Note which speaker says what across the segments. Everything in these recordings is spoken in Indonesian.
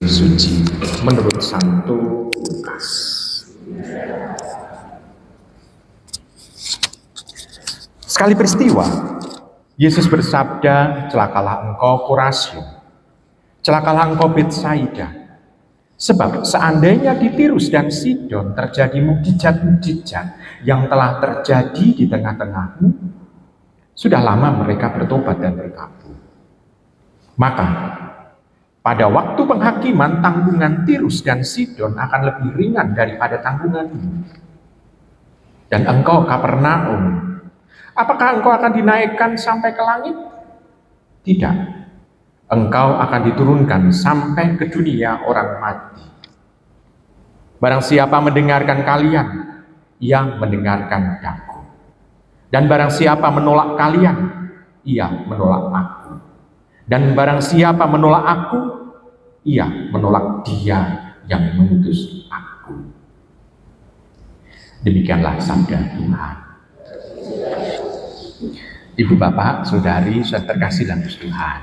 Speaker 1: suci menurut Santo Lukas. Sekali peristiwa, Yesus bersabda, "Celakalah engkau Korazim, celakalah engkau Betsaida. Sebab seandainya di Tirus dan Sidon terjadi mukjizat-mukjizat yang telah terjadi di tengah-tengahmu, sudah lama mereka bertobat dan berkabul. Maka pada waktu penghakiman, tanggungan Tirus dan Sidon akan lebih ringan daripada tanggunganmu. Dan engkau Kapernaum, apakah engkau akan dinaikkan sampai ke langit? Tidak. Engkau akan diturunkan sampai ke dunia orang mati. Barang siapa mendengarkan kalian, ia mendengarkan Aku. Dan barang siapa menolak kalian, ia menolak Aku. Dan barang siapa menolak Aku, ia menolak Dia yang mengutus Aku." Demikianlah sabda Tuhan. Ibu, bapak, saudari, saudara terkasih dalam Tuhan,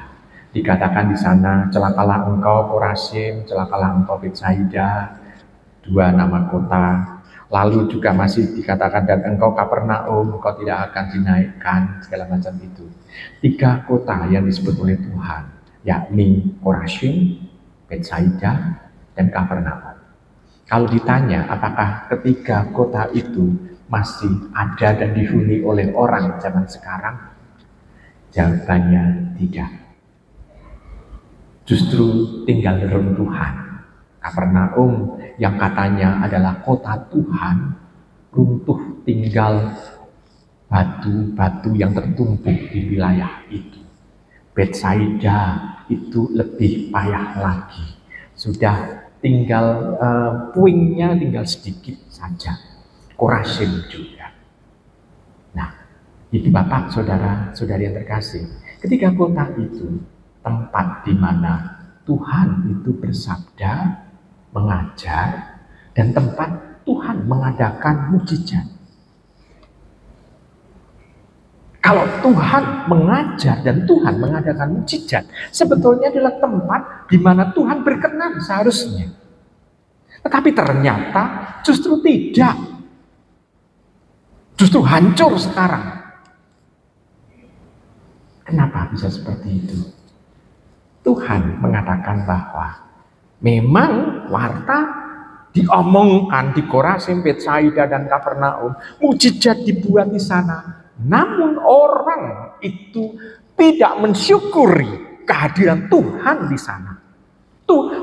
Speaker 1: dikatakan di sana, "Celakalah engkau Korazim, celakalah engkau Betsaida," dua nama kota. Lalu juga masih dikatakan, "Dan engkau Kapernaum, engkau tidak akan dinaikkan," segala macam itu. Tiga kota yang disebut oleh Tuhan, yakni Korazim, Betsaida, dan Kapernaum. Kalau ditanya apakah ketiga kota itu masih ada dan dihuni oleh orang zaman sekarang, jawabannya tidak. Justru tinggal reruntuhan. Kapernaum yang katanya adalah kota Tuhan, runtuh, tinggal batu-batu yang tertumpuk di wilayah itu. Betsaida itu lebih payah lagi. Sudah tinggal puingnya tinggal sedikit saja. Korazim juga. Nah, ibu, bapak, saudara, saudari yang terkasih, ketiga kota itu tempat di mana Tuhan itu bersabda, mengajar, dan tempat Tuhan mengadakan mukjizat. Kalau Tuhan mengajar dan Tuhan mengadakan mukjizat, sebetulnya adalah tempat di mana Tuhan berkenan seharusnya. Tetapi ternyata justru tidak. Justru hancur sekarang. Kenapa bisa seperti itu? Tuhan mengatakan bahwa memang warta diomongkan di Korazim, Betsaida, dan Kapernaum, mukjizat dibuat di sana. Namun orang itu tidak mensyukuri kehadiran Tuhan di sana.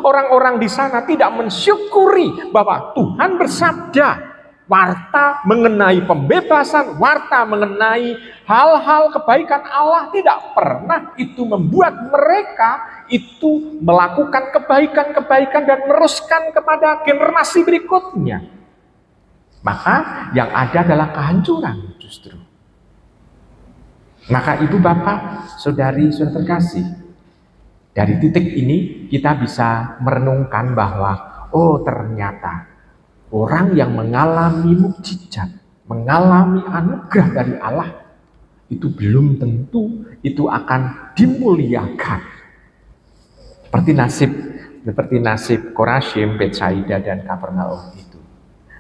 Speaker 1: Orang-orang di sana tidak mensyukuri bahwa Tuhan bersabda. Warta mengenai pembebasan, warta mengenai hal-hal kebaikan Allah tidak pernah itu membuat mereka itu melakukan kebaikan-kebaikan dan meneruskan kepada generasi berikutnya. Maka yang ada adalah kehancuran justru. Maka ibu, bapak, saudari, saudara terkasih, dari titik ini kita bisa merenungkan bahwa ternyata orang yang mengalami mukjizat, mengalami anugerah dari Allah, itu belum tentu itu akan dimuliakan. Seperti nasib Korazim, Betsaida, dan Kapernaum itu.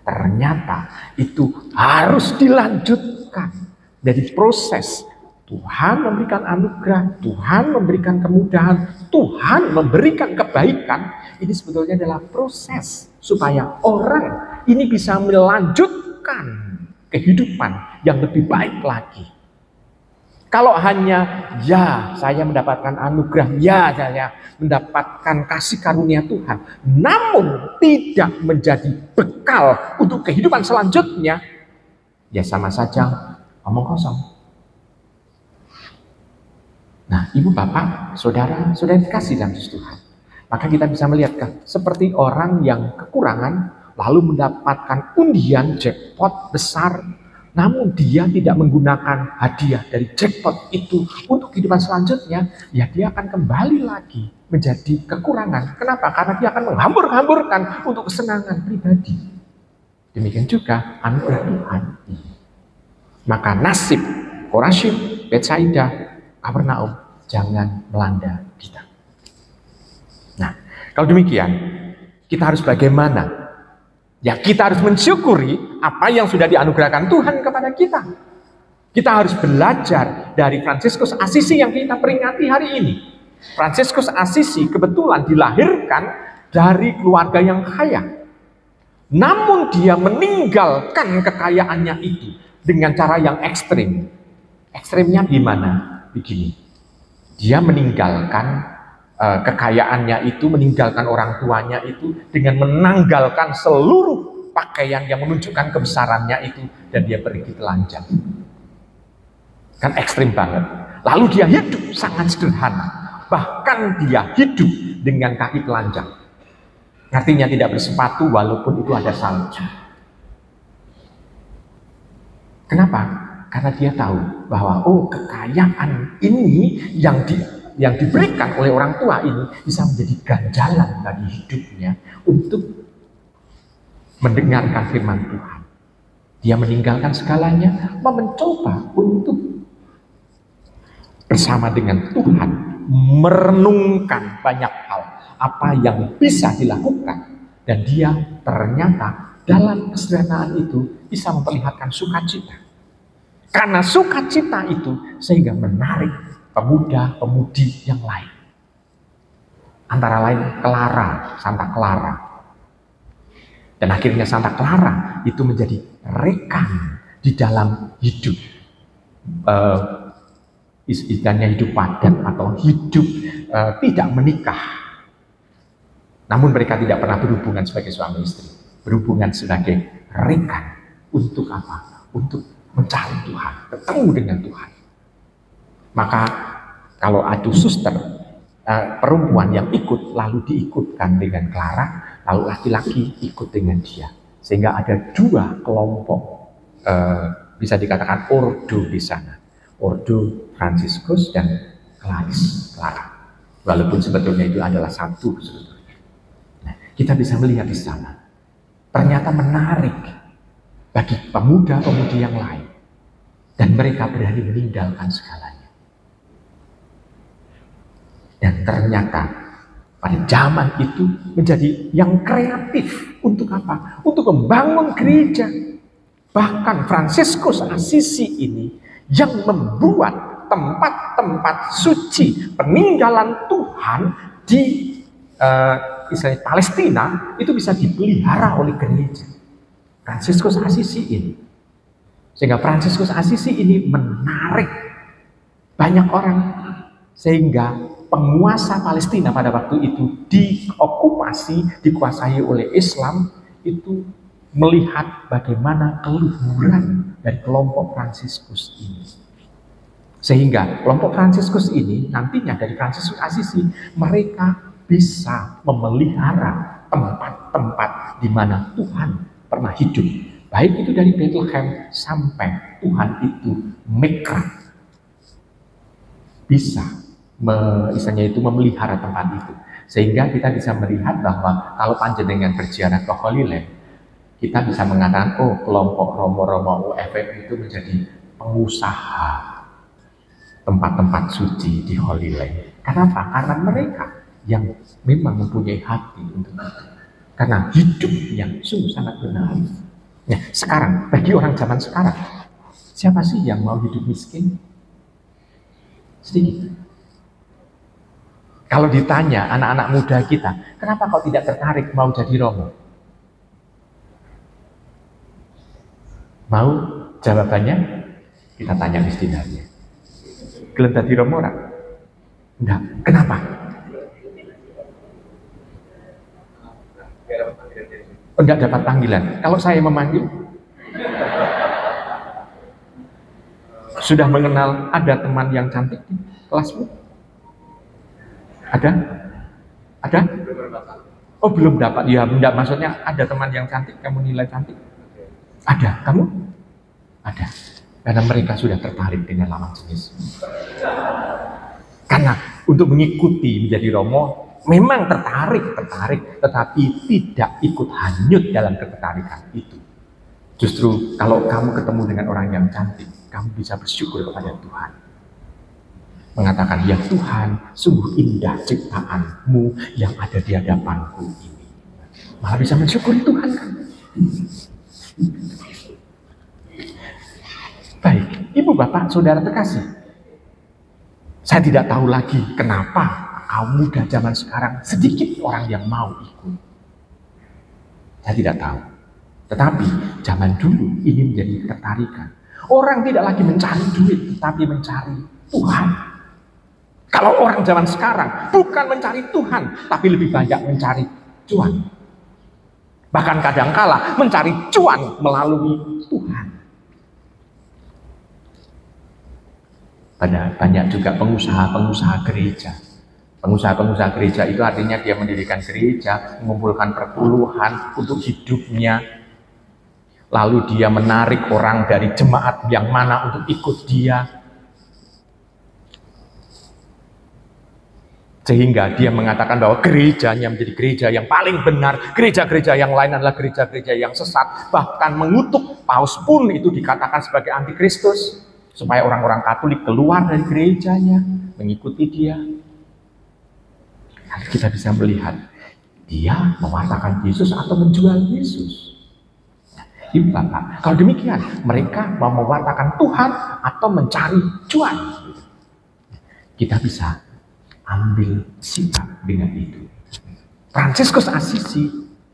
Speaker 1: Ternyata itu harus dilanjutkan dari proses. Tuhan memberikan anugerah, Tuhan memberikan kemudahan, Tuhan memberikan kebaikan. Ini sebetulnya adalah proses supaya orang ini bisa melanjutkan kehidupan yang lebih baik lagi. Kalau hanya saya mendapatkan anugerah, saya mendapatkan kasih karunia Tuhan, namun tidak menjadi bekal untuk kehidupan selanjutnya, ya sama saja omong kosong. Nah, ibu, bapak, saudara, saudari kasih dalam Tuhan. Maka kita bisa melihat seperti orang yang kekurangan lalu mendapatkan undian jackpot besar, namun dia tidak menggunakan hadiah dari jackpot itu untuk kehidupan selanjutnya, ya dia akan kembali lagi menjadi kekurangan. Kenapa? Karena dia akan menghambur-hamburkan untuk kesenangan pribadi. Demikian juga anugerah Tuhan. Maka nasib Korazim, Betsaida, Kapernaum jangan melanda kita. Nah, Kalau demikian, kita harus bagaimana? Ya, kita harus mensyukuri apa yang sudah dianugerahkan Tuhan kepada kita. Kita harus belajar dari Fransiskus Assisi yang kita peringati hari ini. Fransiskus Assisi kebetulan dilahirkan dari keluarga yang kaya. Namun dia meninggalkan kekayaannya itu dengan cara yang ekstrim. Ekstrimnya gimana? Begini. Dia meninggalkan kekayaannya itu, meninggalkan orang tuanya itu dengan menanggalkan seluruh pakaian yang menunjukkan kebesarannya itu, dan dia pergi telanjang. Kan ekstrim banget. Lalu dia hidup sangat sederhana, bahkan dia hidup dengan kaki telanjang. Artinya tidak bersepatu walaupun itu ada salju. Kenapa? Karena dia tahu bahwa kekayaan ini yang diberikan oleh orang tua ini bisa menjadi ganjalan bagi hidupnya untuk mendengarkan firman Tuhan. Dia meninggalkan segalanya, mencoba untuk bersama dengan Tuhan merenungkan banyak hal apa yang bisa dilakukan, dan dia ternyata dalam kesederhanaan itu bisa memperlihatkan sukacita. Karena sukacita itu sehingga menarik pemuda-pemudi yang lain. Antara lain Clara, Santa Clara. Dan akhirnya Santa Clara itu menjadi rekan di dalam hidup. Istilahnya hidup padat atau hidup tidak menikah. Namun mereka tidak pernah berhubungan sebagai suami istri. Berhubungan sebagai rekan. Untuk apa? Untuk mencari Tuhan, ketemu dengan Tuhan. Maka kalau ada suster perempuan yang ikut, lalu diikutkan dengan Clara, lalu laki-laki ikut dengan dia, sehingga ada dua kelompok, bisa dikatakan ordo di sana, ordo Fransiskus dan Clara, walaupun sebetulnya itu adalah satu sebetulnya. Nah, kita bisa melihat di sana ternyata menarik bagi pemuda-pemudi yang lain, dan mereka berani meninggalkan segalanya. Dan ternyata pada zaman itu menjadi yang kreatif. Untuk apa? Untuk membangun gereja. Bahkan Fransiskus Assisi ini yang membuat tempat-tempat suci peninggalan Tuhan di Israel Palestina itu bisa dipelihara oleh gereja. Fransiskus Assisi ini. Sehingga Fransiskus Assisi ini menarik banyak orang, sehingga penguasa Palestina pada waktu itu dikuasai oleh Islam, itu melihat bagaimana keluhuran dari kelompok Fransiskus ini. Sehingga kelompok Fransiskus ini nantinya dari Fransiskus Assisi, mereka bisa memelihara tempat-tempat di mana Tuhan pernah hidup. Baik itu dari Bethlehem sampai Tuhan itu Mekra. Bisa istilahnya itu memelihara tempat itu, sehingga kita bisa melihat bahwa kalau panjenengan berziarah ke Holy Land, kita bisa mengatakan kelompok Romo-Romo UFM itu menjadi pengusaha tempat-tempat suci di Holy Land. Kenapa? Karena mereka yang memang mempunyai hati untuk itu, karena hidup yang sungguh sangat benar. Nah, sekarang bagi orang zaman sekarang, siapa sih yang mau hidup miskin? Sedikit. Kalau ditanya anak-anak muda kita, kenapa kau tidak tertarik mau jadi Romo? Mau jawabannya? Kita tanya istilahnya. Gelem dadi Romo ora? Enggak. Kenapa? Enggak dapat panggilan. Kalau saya memanggil, sudah mengenal ada teman yang cantik di kelasmu? Ada? Ada? Oh, belum dapat. Ya, enggak, maksudnya ada teman yang cantik, kamu nilai cantik? Ada. Kamu? Ada. Karena mereka sudah tertarik dengan lawan jenis. Karena untuk mengikuti menjadi Romo, memang tertarik, tetapi tidak ikut hanyut dalam ketertarikan itu. Justru kalau kamu ketemu dengan orang yang cantik, kamu bisa bersyukur kepada Tuhan. mengatakan, ya Tuhan, sungguh indah ciptaanmu yang ada di hadapanku ini. Malah bisa mensyukuri Tuhan kan. Baik, ibu bapak saudara terkasih, saya tidak tahu lagi kenapa kaum muda zaman sekarang sedikit orang yang mau ikut. Saya tidak tahu. Tetapi zaman dulu ini menjadi ketertarikan. Orang tidak lagi mencari duit, tetapi mencari Tuhan. Kalau orang zaman sekarang bukan mencari Tuhan, tapi lebih banyak mencari cuan. Bahkan kadangkala mencari cuan melalui Tuhan. Banyak juga pengusaha-pengusaha gereja. Pengusaha-pengusaha gereja itu artinya dia mendirikan gereja, mengumpulkan perpuluhan untuk hidupnya. Lalu dia menarik orang dari jemaat yang mana untuk ikut dia. Sehingga dia mengatakan bahwa gerejanya menjadi gereja yang paling benar. Gereja-gereja yang lain adalah gereja-gereja yang sesat. Bahkan mengutuk paus pun itu dikatakan sebagai antikristus. Supaya orang-orang Katolik keluar dari gerejanya, mengikuti dia. Lalu kita bisa melihat, dia mewartakan Yesus atau menjual Yesus. Ibu bapak, kalau demikian, mereka mau mewartakan Tuhan atau mencari cuan. Kita bisa ambil sikap dengan itu. Fransiskus Assisi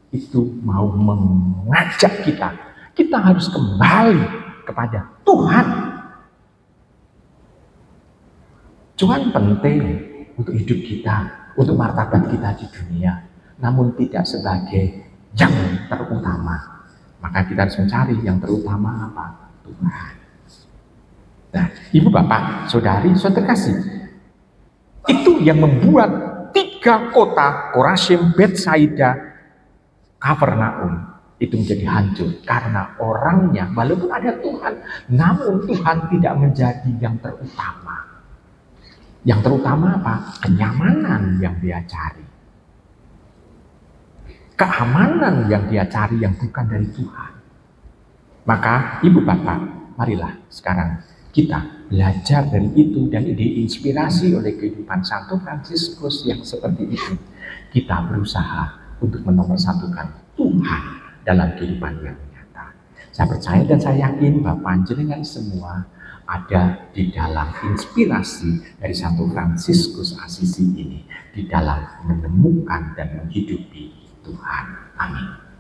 Speaker 1: itu mau mengajak kita harus kembali kepada Tuhan. Cuan penting untuk hidup kita, untuk martabat kita di dunia, namun tidak sebagai yang terutama. Maka kita harus mencari yang terutama apa? Tuhan. Nah, ibu bapak, saudari, saudara kasih, itu yang membuat 3 kota, Korazim, Betsaida, Kapernaum, itu menjadi hancur. Karena orangnya, walaupun ada Tuhan, namun Tuhan tidak menjadi yang terutama. Yang terutama apa? Kenyamanan yang dia cari. Keamanan yang dia cari yang bukan dari Tuhan. Maka ibu bapak, marilah sekarang kita belajar dari itu dan diinspirasi oleh kehidupan Santo Fransiskus yang seperti itu. Kita berusaha untuk menomorsatukan Tuhan dalam kehidupan yang nyata. Saya percaya dan saya yakin bahwa panjenengan semua ada di dalam inspirasi dari Santo Fransiskus Assisi ini, di dalam menemukan dan menghidupi Tuhan. Amin.